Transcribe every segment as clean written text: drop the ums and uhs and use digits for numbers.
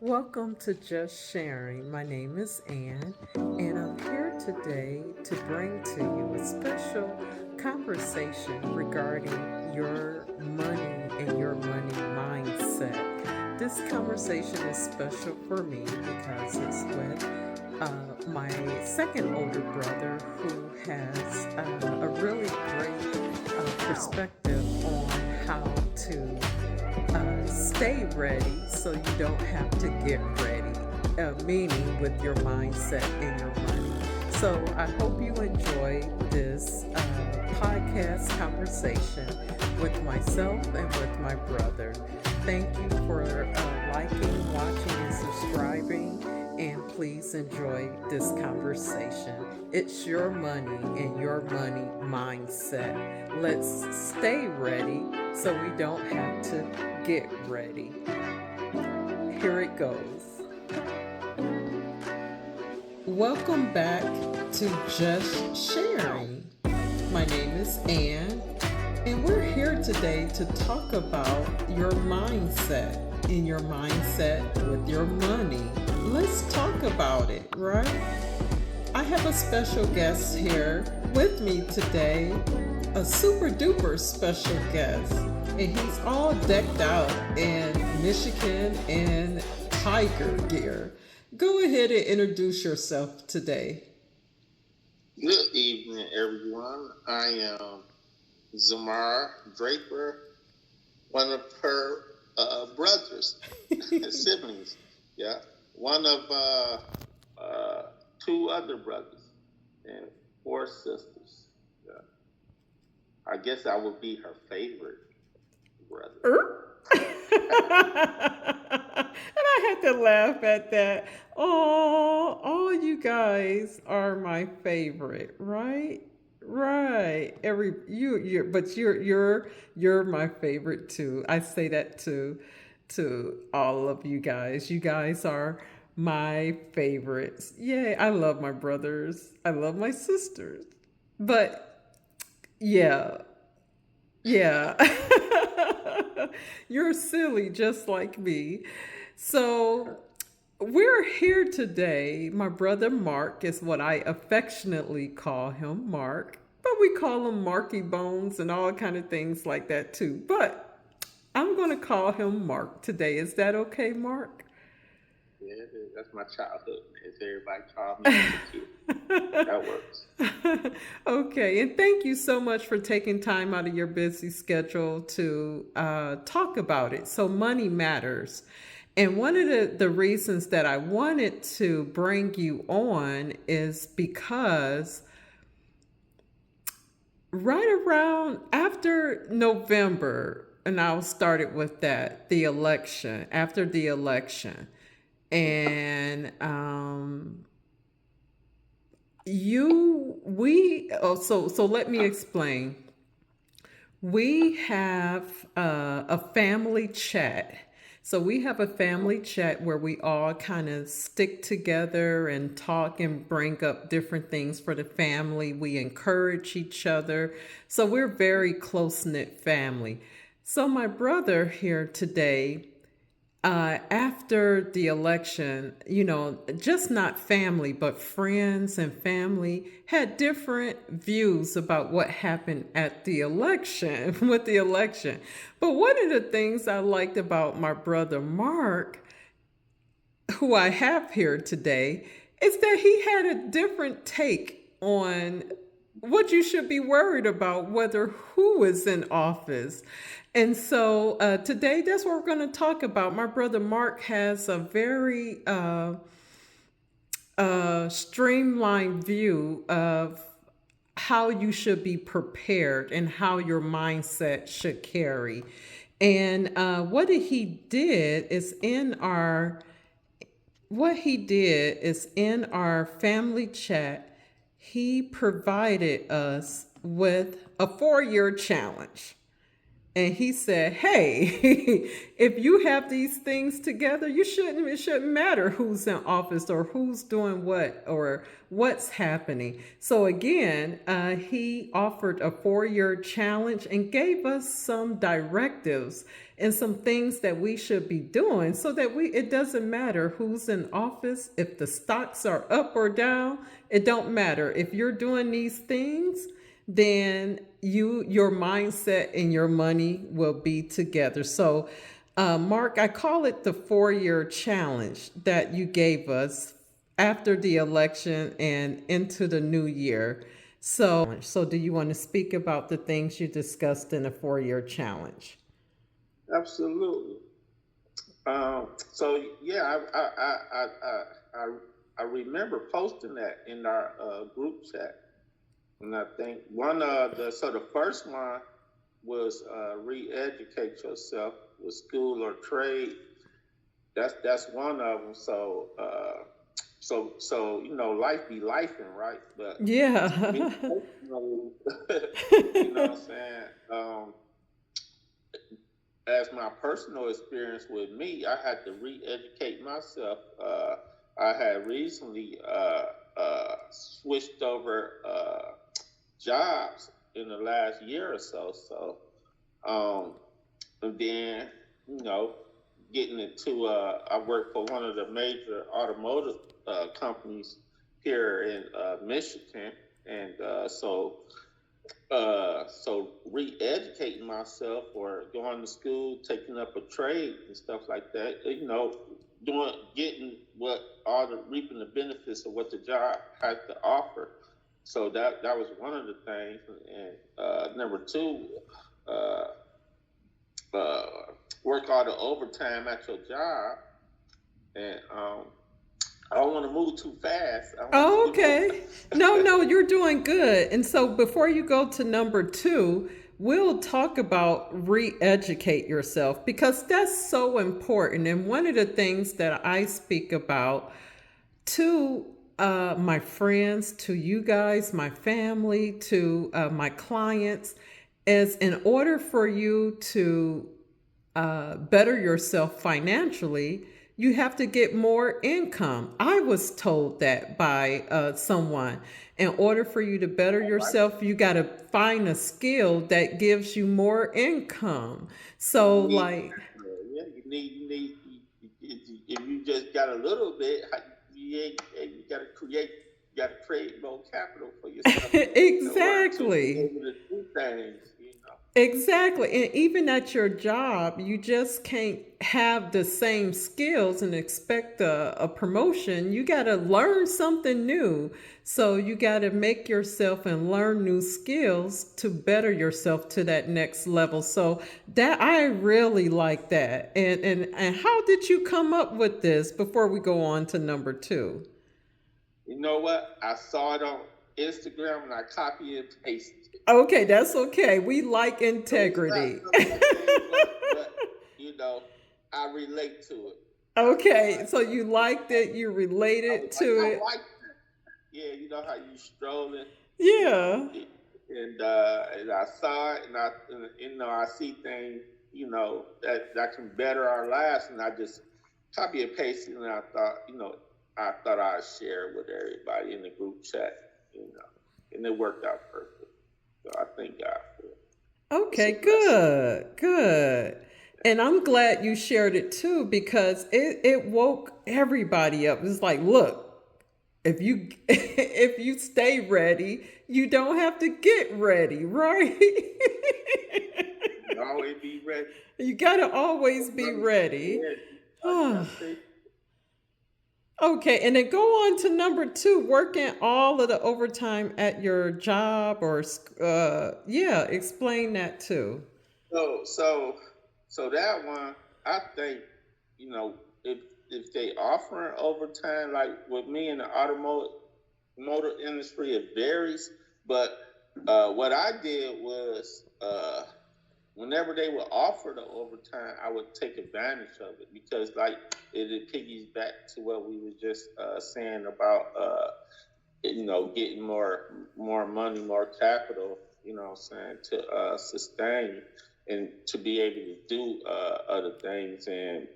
Welcome to Just Sharing. My name is Ann, and I'm here today to bring to you a special conversation regarding your money and your money mindset. This conversation is special for me because it's with my second older brother who has a really great perspective on how to stay ready so you don't have to get ready, meaning with your mindset and your money. So I hope you enjoy this podcast conversation with myself and with my brother. Thank you for liking, watching, and subscribing. And please enjoy this conversation. It's your money and your money mindset. Let's stay ready so we don't have to get ready. Here it goes. Welcome back to Just Sharing. My name is Ann, and we're here today to talk about your mindset and your mindset with your money. Let's talk about it, right? I have a special guest here with me today, a super duper special guest. And he's all decked out in Michigan and tiger gear. Go ahead and introduce yourself today. Good evening, everyone. I am Zamar Draper, one of her brothers, siblings. Yeah, one of two other brothers and four sisters. Yeah, I guess I would be her favorite brother. And I had to laugh at that. Oh, all you guys are my favorite, right? Right. But you're my favorite too. I say that to all of you guys. You guys are my favorites. Yay, I love my brothers. I love my sisters. But yeah, yeah. You're silly just like me. So, we're here today. My brother Mark is what I affectionately call him, Mark. But we call him Marky Bones and all kind of things like that too. But I'm going to call him Mark today. Is that okay, Mark? Yeah, that's my childhood. As everybody called me as a kid. That works. Okay, and thank you so much for taking time out of your busy schedule to talk about it. So, money matters. And one of the reasons that I wanted to bring you on is because right around after November, and I'll start it with that, the election, after the election, and so let me explain. We have a family chat. So we have a family chat where we all kind of stick together and talk and bring up different things for the family. We encourage each other. So we're very close-knit family. So my brother here today, after the election, just not family, but friends and family had different views about what happened at the election, with the election. But one of the things I liked about my brother Mark, who I have here today, is that he had a different take on what you should be worried about, whether who is in office. And so today, that's what we're going to talk about. My brother Mark has a very streamlined view of how you should be prepared and how your mindset should carry. And what he did is in our family chat, he provided us with a 4-year challenge. And he said, hey, if you have these things together, it shouldn't matter who's in office or who's doing what or what's happening. So again, he offered a 4-year challenge and gave us some directives and some things that we should be doing so that we it doesn't matter who's in office, if the stocks are up or down, it don't matter. If you're doing these things, then your mindset and your money will be together. So Mark, I call it the 4-year challenge that you gave us after the election and into the new year. So do you want to speak about the things you discussed in a 4-year challenge? Absolutely. So yeah, I remember posting that in our group chat, and I think one of the first one was re-educate yourself with school or trade. That's one of them. So life be lifing, right? But me Yeah. personally, you know what I'm saying. As my personal experience with me, I had to re-educate myself. I had recently switched over jobs in the last year or so. Um, and then, you know, getting into, I work for one of the major automotive companies here in Michigan. And so re-educating myself or going to school, taking up a trade and stuff like that, getting what all the reaping the benefits of what the job has to offer. So that was one of the things. And number two, uh, uh, work all the overtime at your job. And I don't want to move too fast. I want to Oh, skip over. okay. No, you're doing good. And so before you go to number two, we'll talk about re-educate yourself because that's so important. And one of the things that I speak about to my friends, to you guys, my family, to my clients, is in order for you to better yourself financially, you have to get more income. I was told that by someone. In order for you to better All right. yourself, you got to find a skill that gives you more income. So, You need, like, yeah, if you just got a little bit, you got to create more capital for yourself in order to be exactly. able to do things. Exactly. And even at your job, you just can't have the same skills and expect a promotion. You got to learn something new. So you got to make yourself and learn new skills to better yourself to that next level. So that I really like that. And how did you come up with this before we go on to number two? You know what? I saw it on Instagram and I copy and pasted it. Okay, that's okay. We like So it's not integrity. something I made, but you know, I relate to it. I feel Okay, like so you liked it, you I was related like, to I it. like that. Yeah, you know how you strolling, you know, Yeah. and I saw it, and I see things, that can better our lives, and I just copy and paste it, and I thought I'd share it with everybody in the group chat, and it worked out perfect. So I thank God for it. It's a Okay, blessing. good, good. And I'm glad you shared it too because it woke everybody up. It's like, look, if you if you stay ready, you don't have to get ready, right? Always be ready. You gotta No always be money. ready. Yeah, you Oh, gotta stay. okay, and then go on to number two, working all of the overtime at your job or yeah, explain that too. So so so that one, I think, you know, if they offer overtime, like with me in the automotive motor industry, it varies. But what I did was, whenever they would offer the overtime, I would take advantage of it because, like, it piggies back to what we were just saying about getting more money, more capital, what I'm saying, to sustain and to be able to do other things and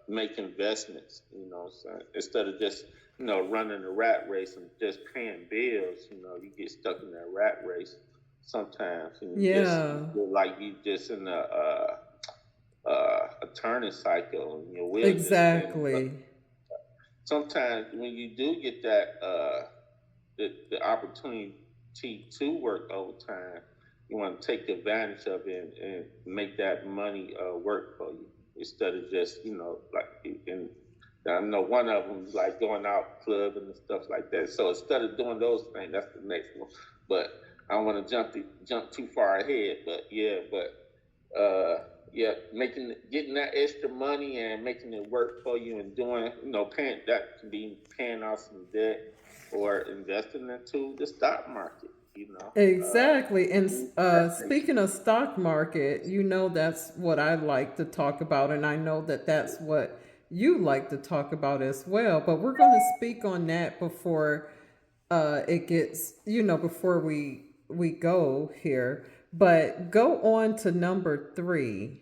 make investments, what I'm saying, instead of just running a rat race and just paying bills. You get stuck in that rat race sometimes, and you Yeah. feel like you just in a turning cycle, and your wheels just spinning. But Exactly. sometimes when you do get that the opportunity to work overtime, you want to take advantage of it and make that money work for you instead of just like in. I know one of them is like going out clubbing and stuff like that. So instead of doing those things, that's the next one. But I don't want to jump too far ahead. But yeah, getting that extra money and making it work for you and doing, paying that can be paying off some debt or investing into the stock market. Exactly. And That makes speaking of stock market, that's what I like to talk about. And I know that that's what you like to talk about as well. But we're going to speak on that before it gets, before we go here. But go on to number 3.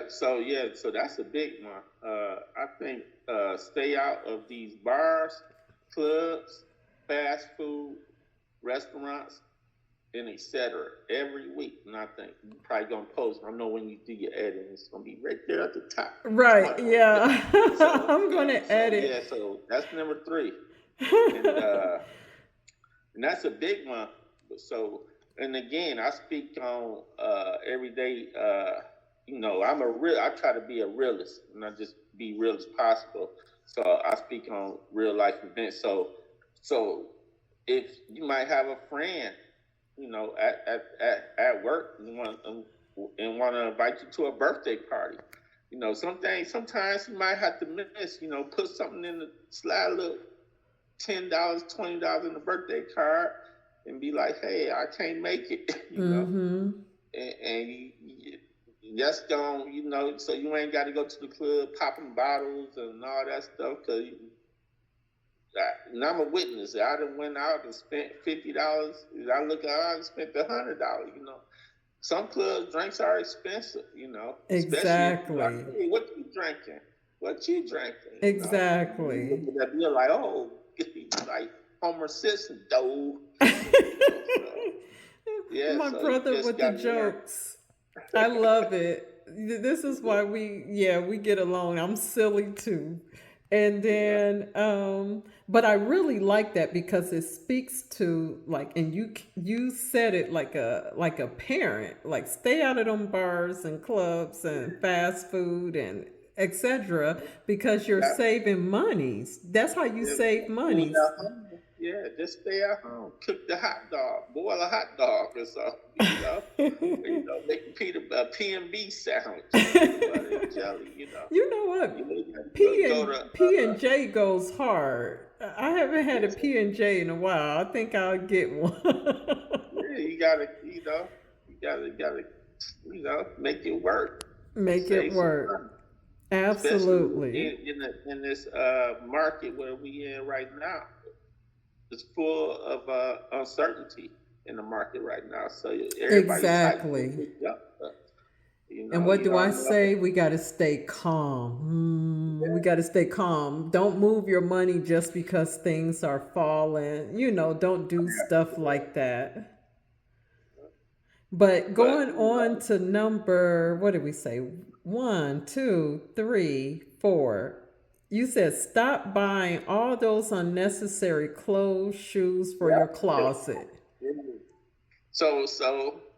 so that's a big one. I think stay out of these bars, clubs, fast food, restaurants, and etc. every week. And I think you probably gonna post. I know when you do your editing, it's gonna be right there at the top. Right. Smart right there. Yeah. So I'm going so to so edit. yeah. So that's number 3, and that's a big one. So, and again, I speak on every day. I try to be a realist, and not just be real as possible. So I speak on real life events. So if you might have a friend, at work, and want to invite you to a birthday party. Sometimes you might have to miss. Put something in the slide, look, $10, $20 in the birthday card, and be like, "Hey, I can't make it," Mm-hmm. and that's gone, so you ain't got to go to the club popping bottles and all that stuff. And I'm a witness. I done went out and spent $50. I look out and spent $100. Some club drinks are expensive. Especially if you like, Exactly. "Hey, what you drinking? What you drinking?" Exactly. You're like, "Oh, like Homer Simpson, though." So yeah, My so you brother just with the got to learn. jokes. I love it. This is why we get along. I'm silly too. And Yeah, then but I really like that because it speaks to, like, and you said it like a parent, like stay out of them bars and clubs and fast food and etc., because you're yeah. saving monies. That's how you Yeah, save food monies. at home. Yeah, just stay at home. Cook the hot dog, boil a hot dog or something. Make a P&B sandwich, peanut butter and jelly. You know You what? know, go to P and J goes hard. I haven't had a P and J in a while. I think I'll get one. yeah, you gotta make it work. Make it Save some work. money, especially Absolutely. in this market where we in right now. It's full of uncertainty in the market right now. So everybody's hyped to Exactly. jump. And what You do I don't know. say? We got to stay calm. We got to stay calm. Don't move your money just because things are falling. Don't do stuff like that. But But going on to number, what did we say? One, two, three, four. You said stop buying all those unnecessary clothes, shoes for your yeah. closet. So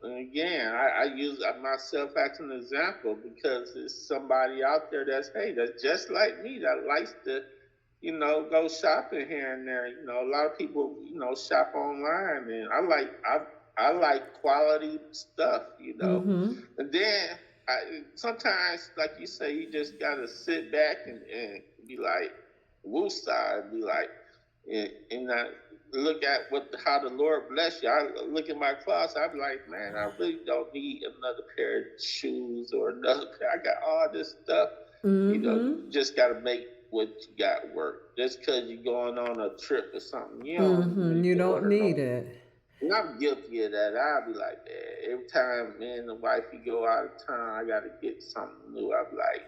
again, I use myself as an example because it's somebody out there that's just like me that likes to, go shopping here and there. A lot of people, shop online, and I like quality stuff. Mm-hmm. And then sometimes, like you say, you just gotta sit back and be like, woosah, and be like, and I look at how the Lord bless you. I look at my closet. I'm like, man, I really don't need another pair of shoes or another pair. I got all this stuff. Mm-hmm. You just got to make what you got work. Just because you're going on a trip or something, you don't Mm-hmm. need You to don't order no. need it. And I'm guilty of that. I'll be like, man, every time me and the wifey go out of town, I got to get something new. I'm like,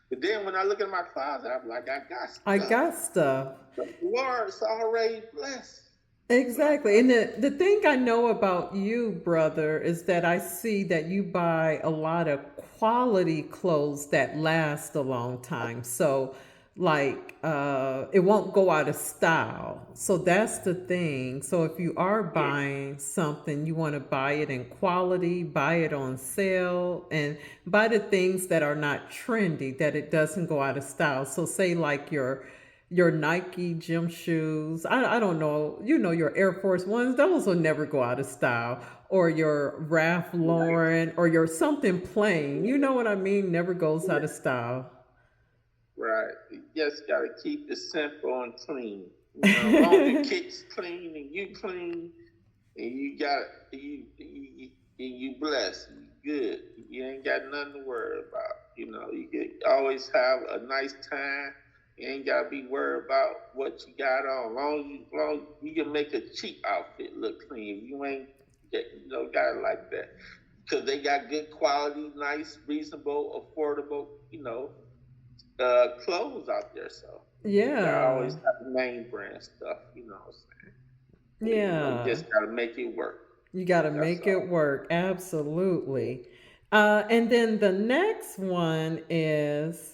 but then when I look at my closet, I'm like, I got I stuff. got stuff. The Lord's already blessed. Exactly. And the thing I know about you, brother, is that I see that you buy a lot of quality clothes that last a long time. So like it won't go out of style. So that's the thing. So if you are Yeah, buying something, you want to buy it in quality, buy it on sale, and buy the things that are not trendy, that it doesn't go out of style. So say like your Nike gym shoes. I don't know, your Air Force Ones, those will never go out of style. Or your Ralph right. Lauren or your something plain. You know what I mean? Never goes out of Yeah, style. right. You just gotta keep it simple and clean. You know, as long as your kit's clean and you clean, and you got you blessed, you good. You ain't got nothing to worry about. You know, you can always have a nice time. You ain't gotta be worried about what you got on. Long as you can make a cheap outfit look clean. If you ain't got it like that. Because they got good quality, nice, reasonable, affordable, clothes out there. So you gotta always Yeah. have the name brand stuff. You know what I'm saying? You Yeah. just gotta make it work. You got to That's make it all. work. Absolutely. And then the next one is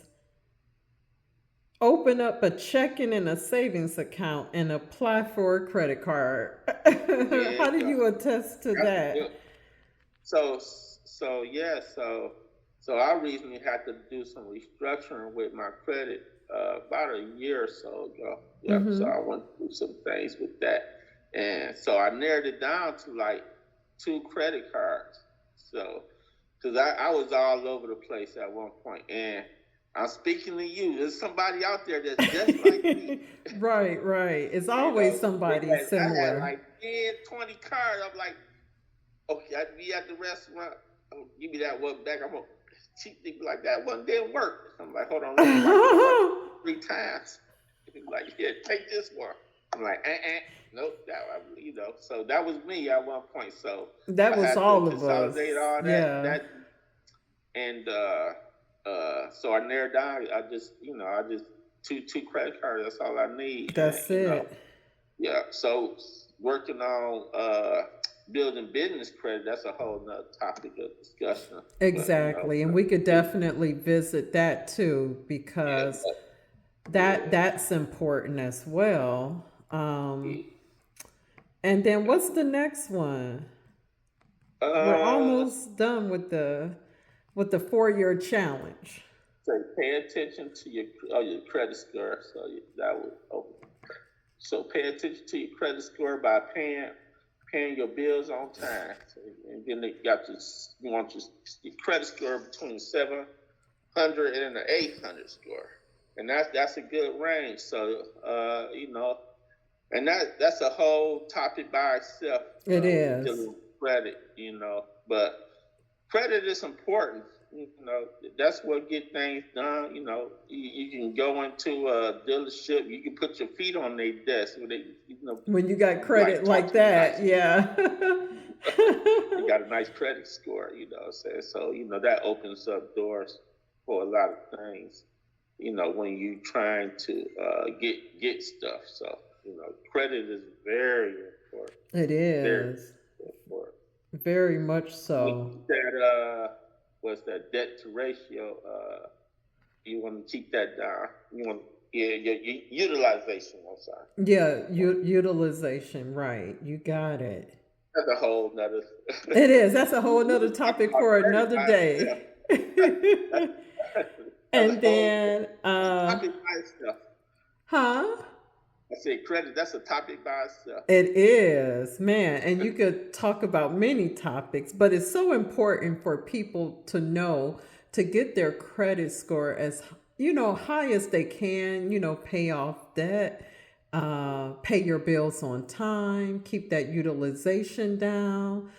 open up a checking and a savings account and apply for a credit card. Yeah, How do you attest to that's a good. that? So so yeah, so I recently had to do some restructuring with my credit about a year or so ago. Yep. So Mm-hmm. I went through some things with that, and so I narrowed it down to like two credit cards. So because I was all over the place at one point, and I'm speaking to you. There's somebody out there that's just like me. Right, right. It's always somebody I had similar. like 10, 20 cards. I'm like, okay, I'd be at the restaurant. Oh, give me that one back. I'm gonna cheat. They be like, that one didn't work. I'm like, hold on, let me wipe it like 3 times. He's like, yeah, take this one. I'm like, nope, that one, So that was me at one point. So That I was had to all of consolidate us. all that Yeah, that and so I narrowed down. I just two credit cards. That's all I need, and that's it. yeah. So working on building business credit. That's a whole nother topic of discussion. But Exactly. And we could definitely visit that too because yeah, yeah, that's important as well. yeah. And then what's the next one? We're Let's almost done with the 4-year challenge. say pay attention to your credit score. So that would open. So pay attention to your credit score by paying your bills on time. So, and then they got you want your credit score between 700 and an 800 score, and that's a good range. So and that's a whole topic by itself It when you're is. dealing with credit. But credit is important. That's what get things done. You can go into a dealership, you can put your feet on their desk where they, When you got like credit talk like to you nice. that, yeah. They got a nice credit score, what I'm saying? So, that opens up doors for a lot of things, when you trying to get stuff. So, credit is very important. It Very is. important. Very much You so. keep that what's that debt to ratio? You want to keep that down. You want your utilization. I'm sorry. Yeah, utilization, right. You got it. That's a whole nother. It is. That's a whole We nother can talk topic about for credit another by day. itself. That's that's a And whole then that's a topic by itself. huh? I said credit. That's a topic by itself. It is, man, and you could talk about many topics, but it's so important for people to know to get their credit score as high as they can. Pay off debt, pay your bills on time, keep that utilization down.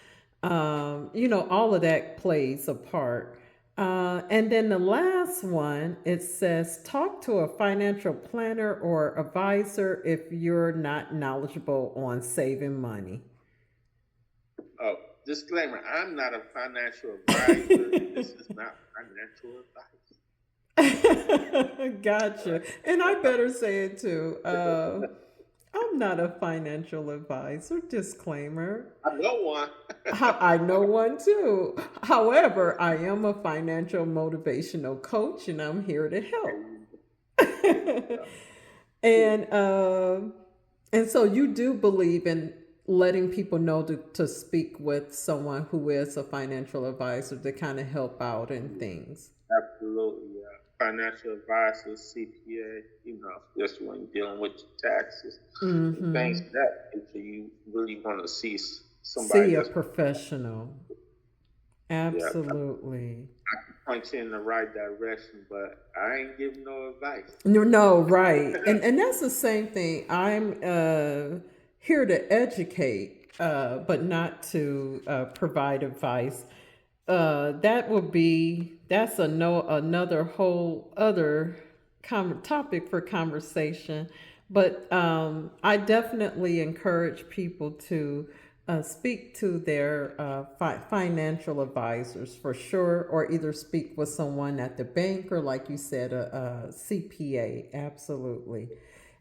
All of that plays a part. And then the last one, it says talk to a financial planner or advisor if you're not knowledgeable on saving money. Oh, disclaimer: I'm not a financial advisor. This is not financial advice. All Gotcha. right. And I better say it too. I'm not a financial advisor. Disclaimer. I know one. I know one too. However, I am a financial motivational coach and I'm here to There help. you go. There you go. and and so you do believe in letting people know to speak with someone who is a financial advisor to kind of help out in things. Absolutely, yeah. Financial advisor, CPA, just when you're dealing with your taxes and things Mm-hmm. of that nature, you really want to see somebody See a that's, professional. yeah, Absolutely. point you in the right direction, but I ain't giving no advice. No, no, right. And that's the same thing. I'm here to educate, but not to provide advice. That would be that's a no another whole other topic for conversation. But I definitely encourage people to speak to their financial advisors for sure, or either speak with someone at the bank or, like you said, a CPA. Absolutely.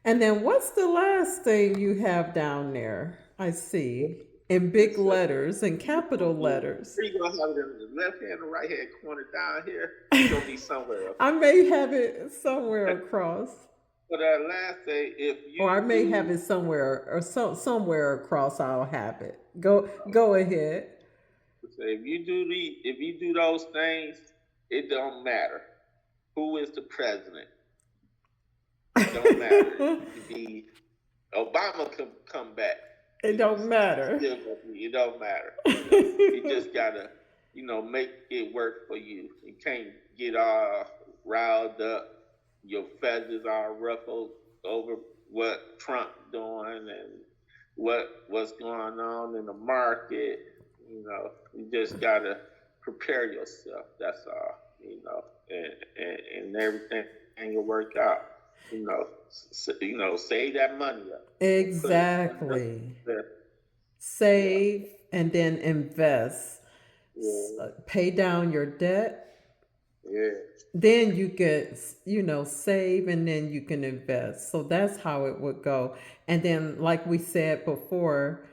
And then what's the last thing you have down there? I see in big It's letters and you're capital letters. gonna have it in the left hand or right hand corner down here. It's gonna be somewhere else. I may have it somewhere across, But that last thing, if or I you may have do, it somewhere, or somewhere across. I'll have it. Go ahead. if you do those things, it don't matter who is the president. It don't matter. It could be Obama could come back. It don't matter. Still gonna be. It don't matter. You just gotta, make it work for you. You can't get all riled up, your feathers all ruffled over what Trump doing and what's going on in the market. You just gotta prepare yourself. That's all. And everything will work out. Save that money up. Put it Exactly. there. Yeah, Save and then invest. yeah, Pay down your debt. yeah. Then you get, save and then you can invest. So that's how it would go. And then, like we said before,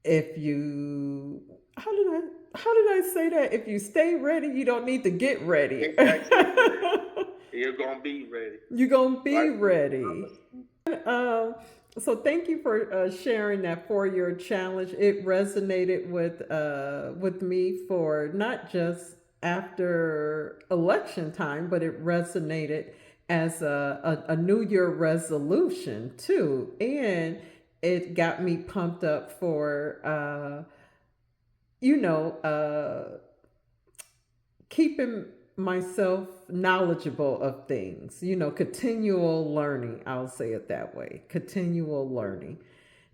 if you, how did I say that? If you stay ready, you don't need to get ready. Exactly. You're gonna be ready. You're going to be Like ready. So thank you for sharing that 4 year challenge. It resonated with me for not just after election time, but it resonated as a New Year resolution too, and it got me pumped up for you know keeping myself knowledgeable of things, continual learning. I'll say it that way, continual learning.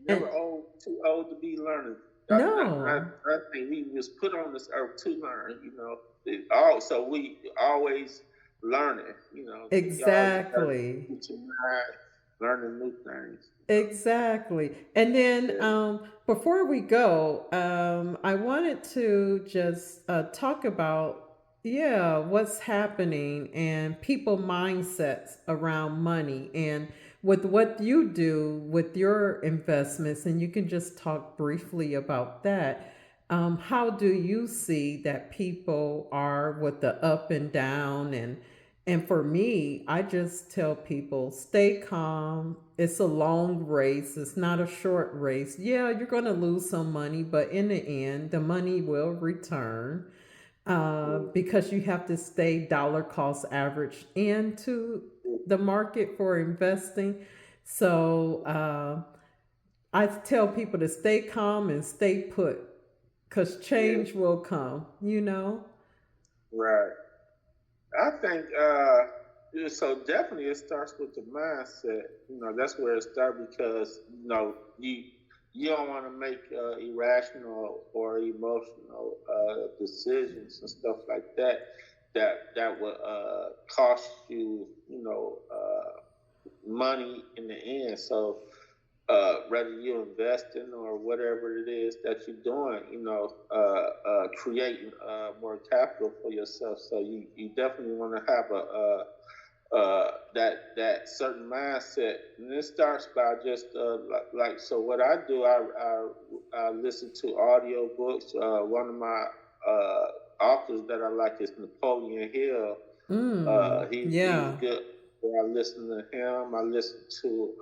And never too old to be learning. no, I think we was put on this earth to learn. So we always learning. You always gotta exactly. keep your mind learning new things. Exactly. And then Yeah. before we go, I wanted to just talk about, yeah, what's happening and people mindsets around money and with what you do with your investments. And you can just talk briefly about that. How do you see that people are with the up and down, and for me, I just tell people stay calm. It's a long race. It's not a short race. Yeah, you're going to lose some money, but in the end, the money will return because you have to stay dollar cost average into the market for investing. So I tell people to stay calm and stay put because Yeah. change will come. Right. I think so. Definitely, it starts with the mindset. That's where it starts because you don't want to make irrational or emotional decisions and stuff like that. That will cost you, money in the end. So whether you're investing or whatever it is that you're doing, creating more capital for yourself. So you definitely want to have that certain mindset, and it starts by just like so. What I do, I listen to audio books. One of my authors that I like is Napoleon Hill. He's Yeah. good. I listen to him. I listen to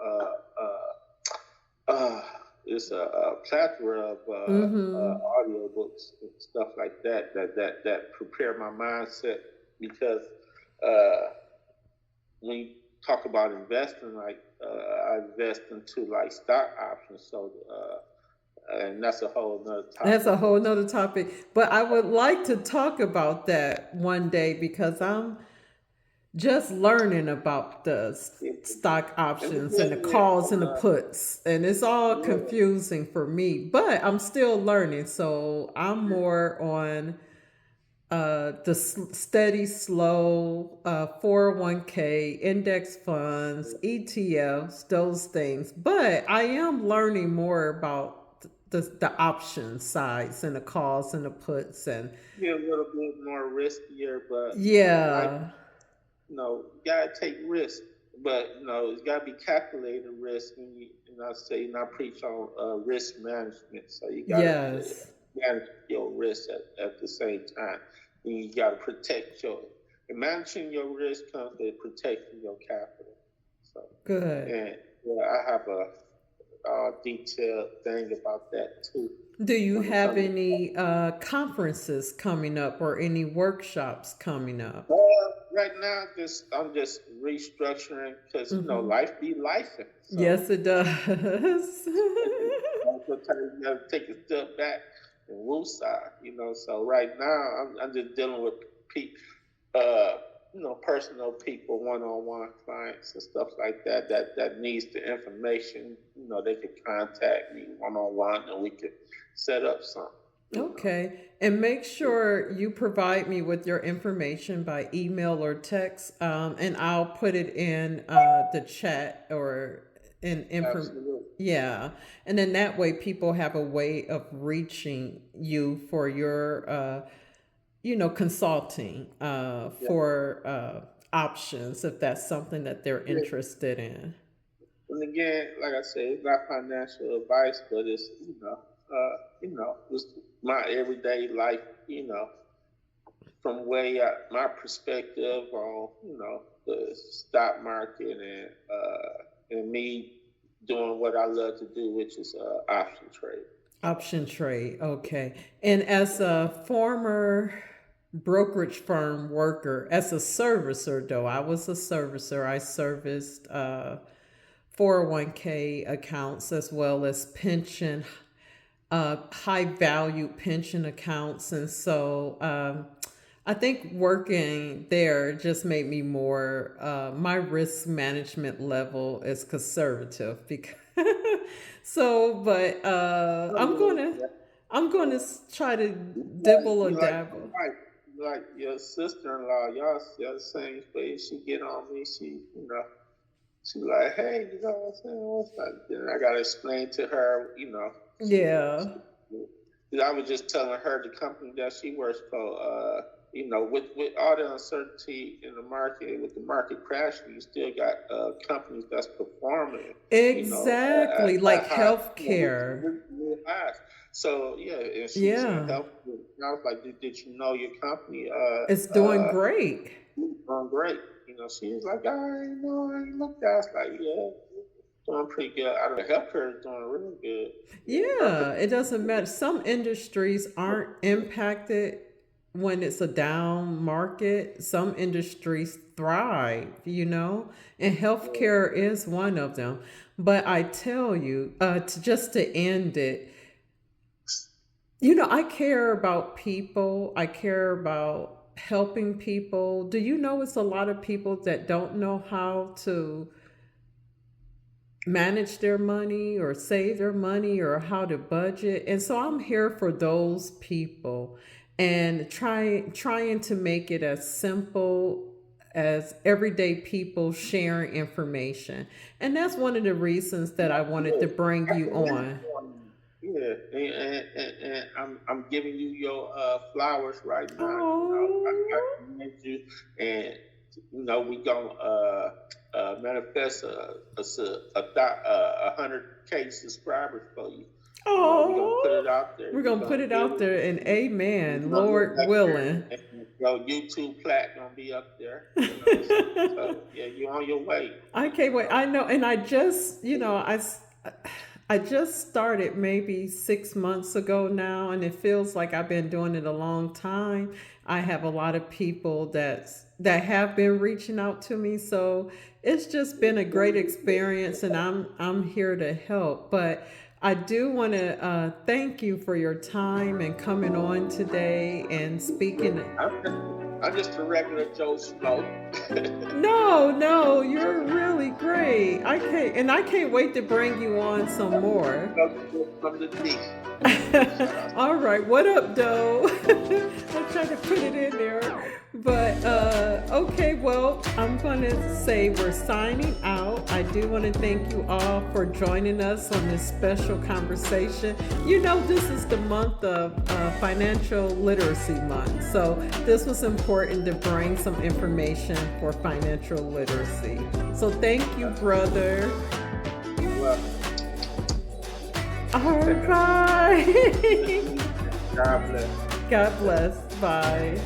uh, it's a plethora of Mm-hmm. audio books and stuff like that prepare my mindset because uh, when you talk about investing, like I invest into like stock options, so and that's a whole nother That's topic. a whole But nother topic. But I would like to talk about that one day because I'm just learning about the stock and the options and the good is, calls and the puts. And it's all yeah, confusing for me, but I'm still learning. So I'm more on the steady, slow 401k, index funds, ETFs, those things. But I am learning more about the option sides and the calls and the puts and be a little bit more riskier, but life, yeah, you gotta take risks, but it's gotta be calculated risk. And I say, and I preach on risk management. So you gotta yes, manage your risk at the same time. And you gotta protect and managing your risk comes with protecting your capital. So, good. and I have a detailed thing about that too Do you when it have comes to. any conferences coming up or any workshops coming up? Right now, I'm just restructuring because Hmm. life be life, so Yes, it does. sometimes you gotta take a step back and woosah. So right now, I'm just dealing with people, uh, personal people, one-on-one clients and stuff like that needs the information. They could contact me one-on-one, and we could set up something. Okay. And make sure you provide me with your information by email or text, and I'll put it in the chat or in inform. Absolutely. Yeah. And then that way people have a way of reaching you for your, consulting Yeah. for options if that's something that they're Yeah. interested in. And again, like I said, it's not financial advice, but it's it's my everyday life. From way my perspective on the stock market and me doing what I love to do, which is option trade. So Option trade, okay. And as a former brokerage firm worker, as a servicer, though, I was a servicer. I serviced 401k accounts as well as pension, high value pension accounts. And so I think working there just made me more, my risk management level is conservative because, so, but I'm going to try to dibble or you like my dabble. wife, you like your sister-in-law, y'all the same place. She get on me, she like, hey, what I'm saying? What's that? Then I gotta explain to her, Yeah. I was just telling her the company that she works for, with all the uncertainty in the market, with the market crashing, you still got companies that's performing, Exactly. at Like high, healthcare. real highs. So yeah, and she's in Yeah. health. And I was like, did you know your company It's doing great. doing great? She was like, I ain't looked at. I was like, yeah, doing pretty good. I don't know, healthcare is doing really good. Yeah, it doesn't matter. Healthcare. Some industries aren't impacted when it's a down market. Some industries thrive, and healthcare is one of them. But I tell you, just to end it, I care about people. I care about helping people. Do you know it's a lot of people that don't know how to manage their money or save their money or how to budget. And so I'm here for those people and trying to make it as simple as everyday people sharing information. And that's one of the reasons that I wanted Yeah, to bring I you commend on. you on that. Yeah, and I'm giving you your flowers right now. I Oh, commend you, and we gonna manifest a 100K subscribers for you. We gonna put it Oh, out there. we're You going to put gonna it hear out it. there and You amen, gonna get Lord back there, willing. and your YouTube platinum be up there. So yeah, you're on your way. I can't wait. So I know. And I just started maybe 6 months ago now, and it feels like I've been doing it a long time. I have a lot of people that have been reaching out to me, so it's just been a great experience, and I'm here to help. But I do want to thank you for your time and coming on today and speaking. I'm just, I'm just a regular Joe Schmo. No, no, you're really great. I can't wait to bring you on some more. From the deep. So, All right, what up, Doe? I tried to put it in there. But okay, well, I'm going to say we're signing out. I do want to thank you all for joining us on this special conversation. You know, this is the month of Financial Literacy Month. So this was important to bring some information for financial literacy. So thank you, brother. you're welcome. All right. God bless. God bless. Bye.